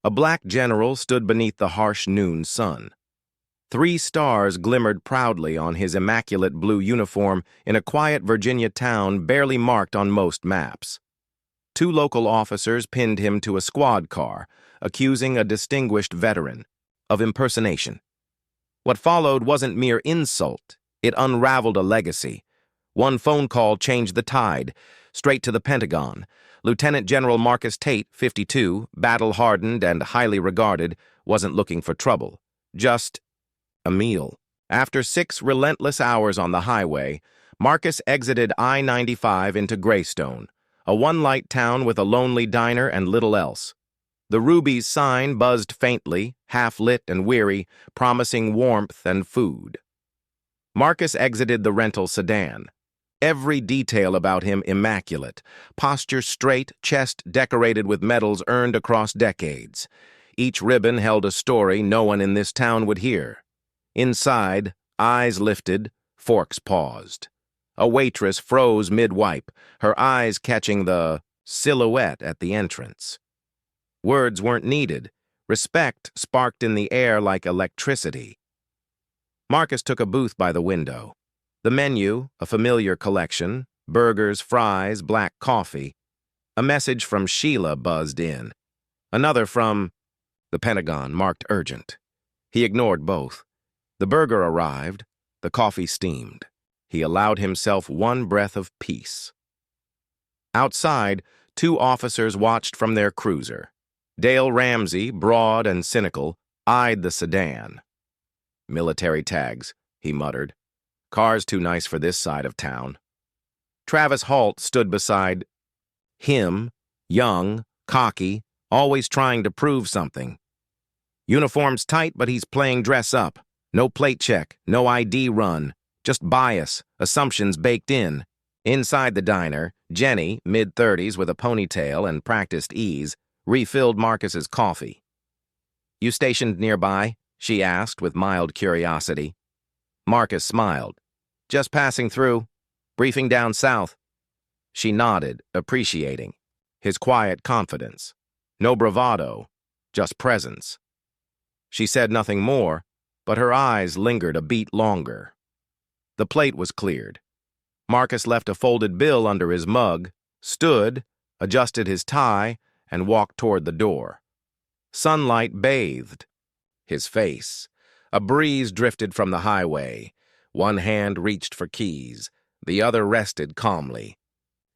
A black general stood beneath the harsh noon sun. 3 stars glimmered proudly on his immaculate blue uniform in a quiet Virginia town barely marked on most maps. 2 local officers pinned him to a squad car, accusing a distinguished veteran of impersonation. What followed wasn't mere insult, it unraveled a legacy. One phone call changed the tide, straight to the Pentagon. Lieutenant General Marcus Tate, 52, battle-hardened and highly regarded, wasn't looking for trouble. Just a meal. After 6 relentless hours on the highway, Marcus exited I-95 into Greystone, a one-light town with a lonely diner and little else. The Ruby's sign buzzed faintly, half-lit and weary, promising warmth and food. Marcus exited the rental sedan. Every detail about him immaculate, posture straight, chest decorated with medals earned across decades. Each ribbon held a story no one in this town would hear. Inside, eyes lifted, forks paused. A waitress froze mid-wipe, her eyes catching the silhouette at the entrance. Words weren't needed. Respect sparked in the air like electricity. Marcus took a booth by the window. The menu, a familiar collection, burgers, fries, black coffee. A message from Sheila buzzed in. Another from the Pentagon, marked urgent. He ignored both. The burger arrived, the coffee steamed. He allowed himself one breath of peace. Outside, 2 officers watched from their cruiser. Dale Ramsey, broad and cynical, eyed the sedan. "Military tags," he muttered. "Car's too nice for this side of town." Travis Halt stood beside him, young, cocky, always trying to prove something. Uniform's tight, but he's playing dress up. No plate check, no ID run, just bias, assumptions baked in. Inside the diner, Jenny, mid-30s with a ponytail and practiced ease, refilled Marcus's coffee. "You stationed nearby?" she asked with mild curiosity. Marcus smiled. "Just passing through. Briefing down south." She nodded, appreciating his quiet confidence. No bravado, just presence. She said nothing more, but her eyes lingered a beat longer. The plate was cleared. Marcus left a folded bill under his mug, stood, adjusted his tie, and walked toward the door. Sunlight bathed his face. A breeze drifted from the highway. One hand reached for keys, the other rested calmly.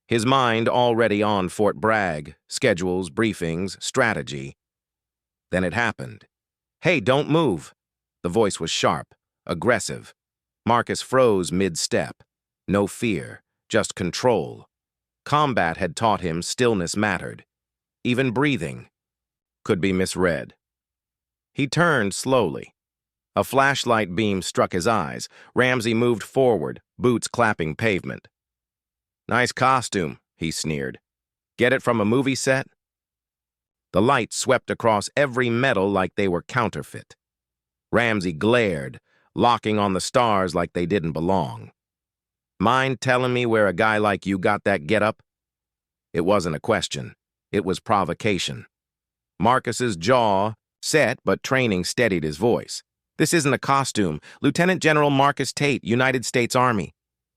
His mind already on Fort Bragg, schedules, briefings, strategy. Then it happened. "Hey, don't move." The voice was sharp, aggressive. Marcus froze mid-step. No fear, just control. Combat had taught him stillness mattered. Even breathing could be misread. He turned slowly. A flashlight beam struck his eyes. Ramsey moved forward, boots clapping pavement. "Nice costume," he sneered. "Get it from a movie set?" The light swept across every metal like they were counterfeit. Ramsey glared, locking on the stars like they didn't belong. "Mind telling me where a guy like you got that getup?" It wasn't a question. It was provocation. Marcus's jaw set, but training steadied his voice. "This isn't a costume. Lieutenant General Marcus Tate, United States Army."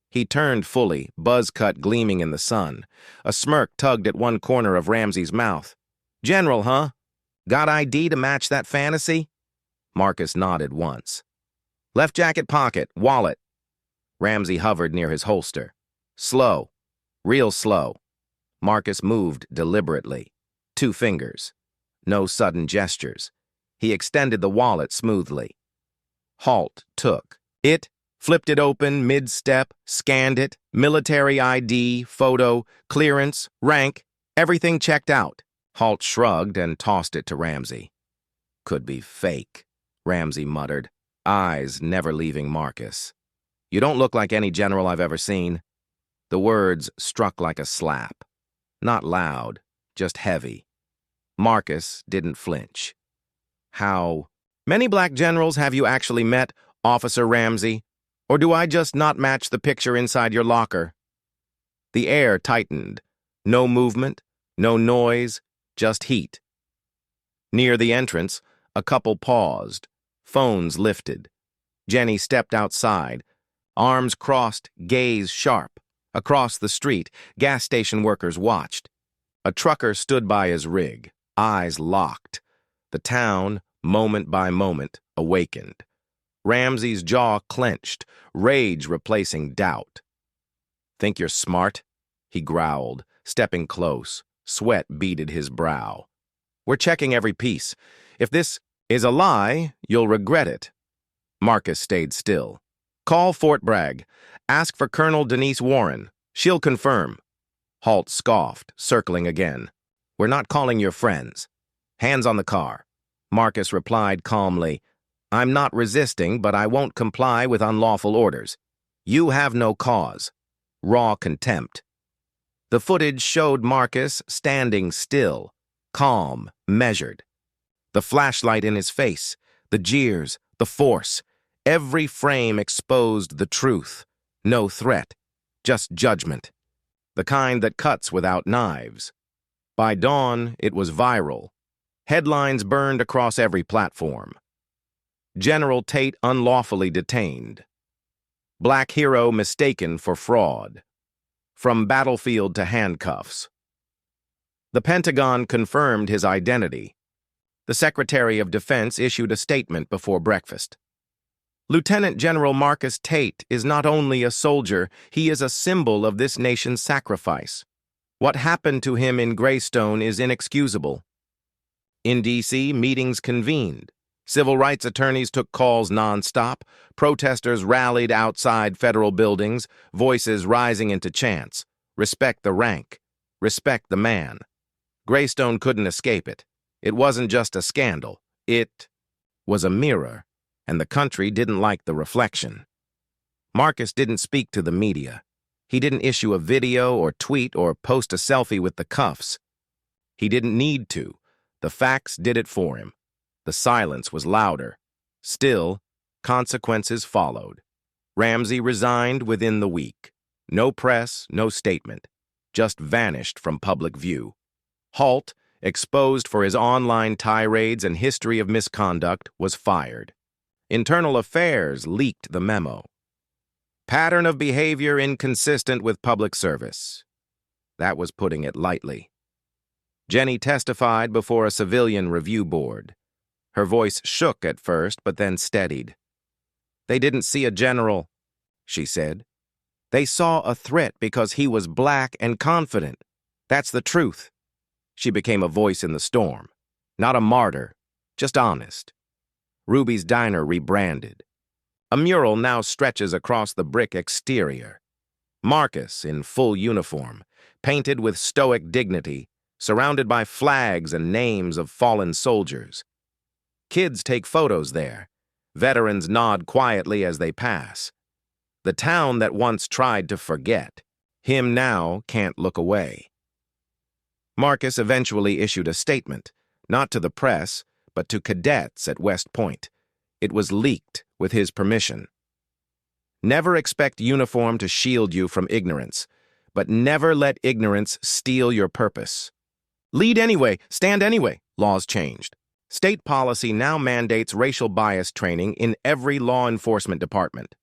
He turned fully, buzz cut gleaming in the sun. A smirk tugged at one corner of Ramsey's mouth. "General, huh? Got ID to match that fantasy?" Marcus nodded once. "Left jacket pocket, wallet." Ramsey hovered near his holster. "Slow. Real slow." Marcus moved deliberately. 2 fingers. No sudden gestures. He extended the wallet smoothly. Halt took it, flipped it open mid-step, scanned it, military ID, photo, clearance, rank, everything checked out. Halt shrugged and tossed it to Ramsey. "Could be fake," Ramsey muttered, eyes never leaving Marcus. "You don't look like any general I've ever seen." The words struck like a slap. Not loud, just heavy. Marcus didn't flinch. "How many black generals have you actually met, Officer Ramsey? Or do I just not match the picture inside your locker?" The air tightened. No movement, no noise, just heat. Near the entrance, a couple paused, phones lifted. Jenny stepped outside, arms crossed, gaze sharp. Across the street, gas station workers watched. A trucker stood by his rig, eyes locked. The town, moment by moment, awakened. Ramsey's jaw clenched, rage replacing doubt. "Think you're smart?" he growled, stepping close. Sweat beaded his brow. "We're checking every piece. If this is a lie, you'll regret it." Marcus stayed still. "Call Fort Bragg. Ask for Colonel Denise Warren. She'll confirm." Halt scoffed, circling again. "We're not calling your friends. Hands on the car." Marcus replied calmly, "I'm not resisting, but I won't comply with unlawful orders. You have no cause." Raw contempt. The footage showed Marcus standing still, calm, measured. The flashlight in his face, the jeers, the force. Every frame exposed the truth. No threat, just judgment. The kind that cuts without knives. By dawn, it was viral. Headlines burned across every platform. General Tate unlawfully detained. Black hero mistaken for fraud. From battlefield to handcuffs. The Pentagon confirmed his identity. The Secretary of Defense issued a statement before breakfast. Lieutenant General Marcus Tate is not only a soldier, he is a symbol of this nation's sacrifice. What happened to him in Greystone is inexcusable. In D.C., meetings convened. Civil rights attorneys took calls nonstop. Protesters rallied outside federal buildings, voices rising into chants. Respect the rank. Respect the man. Greystone couldn't escape it. It wasn't just a scandal. It was a mirror, and the country didn't like the reflection. Marcus didn't speak to the media. He didn't issue a video or tweet or post a selfie with the cuffs. He didn't need to. The facts did it for him. The silence was louder. Still, consequences followed. Ramsey resigned within the week. No press, no statement. Just vanished from public view. Halt, exposed for his online tirades and history of misconduct, was fired. Internal Affairs leaked the memo. Pattern of behavior inconsistent with public service. That was putting it lightly. Jenny testified before a civilian review board. Her voice shook at first, but then steadied. "They didn't see a general," she said. "They saw a threat because he was black and confident. That's the truth." She became a voice in the storm. Not a martyr, just honest. Ruby's Diner rebranded. A mural now stretches across the brick exterior. Marcus, in full uniform, painted with stoic dignity, surrounded by flags and names of fallen soldiers. Kids take photos there. Veterans nod quietly as they pass. The town that once tried to forget, him now can't look away. Marcus eventually issued a statement, not to the press, but to cadets at West Point. It was leaked with his permission. Never expect uniform to shield you from ignorance, but never let ignorance steal your purpose. Lead anyway, stand anyway, laws changed. State policy now mandates racial bias training in every law enforcement department.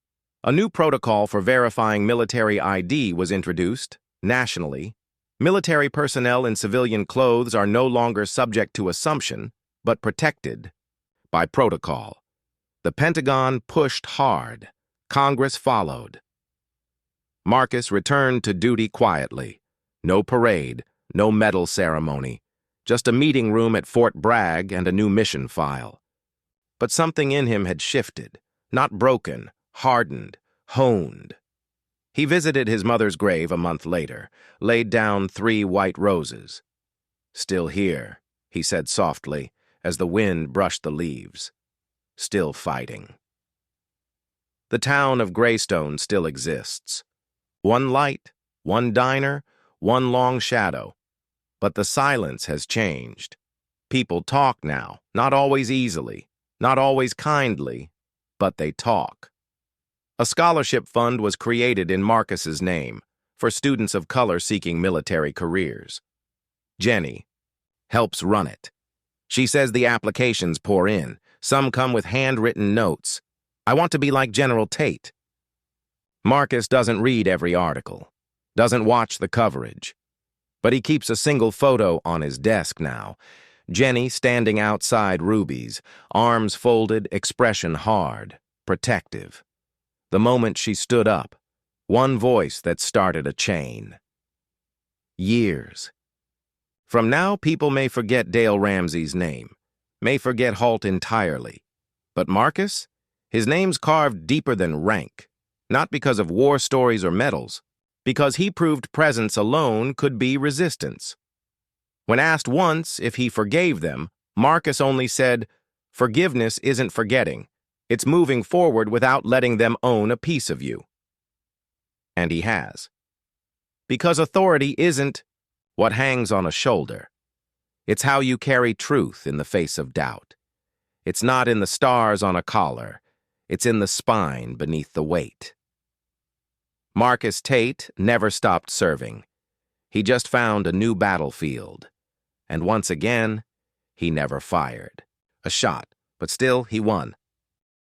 A new protocol for verifying military ID was introduced, nationally. Military personnel in civilian clothes are no longer subject to assumption, but protected by protocol. The Pentagon pushed hard. Congress followed. Marcus returned to duty quietly. No parade, no medal ceremony. Just a meeting room at Fort Bragg and a new mission file. But something in him had shifted, not broken, hardened, honed. He visited his mother's grave a month later, laid down 3 white roses. "Still here," he said softly, as the wind brushed the leaves. "Still fighting." The town of Greystone still exists. One light, one diner, one long shadow. But the silence has changed. People talk now, not always easily, not always kindly, but they talk. A scholarship fund was created in Marcus's name for students of color seeking military careers. Jenny helps run it. She says the applications pour in. Some come with handwritten notes. I want to be like General Tate. Marcus doesn't read every article, doesn't watch the coverage. But he keeps a single photo on his desk now. Jenny standing outside Ruby's, arms folded, expression hard, protective. The moment she stood up, one voice that started a chain. Years. From now, people may forget Dale Ramsey's name, may forget Halt entirely. But Marcus? His name's carved deeper than rank, not because of war stories or medals, because he proved presence alone could be resistance. When asked once if he forgave them, Marcus only said, "Forgiveness isn't forgetting. It's moving forward without letting them own a piece of you." And he has. Because authority isn't what hangs on a shoulder. It's how you carry truth in the face of doubt. It's not in the stars on a collar. It's in the spine beneath the weight. Marcus Tate never stopped serving. He just found a new battlefield. And once again, he never fired a shot, but still he won.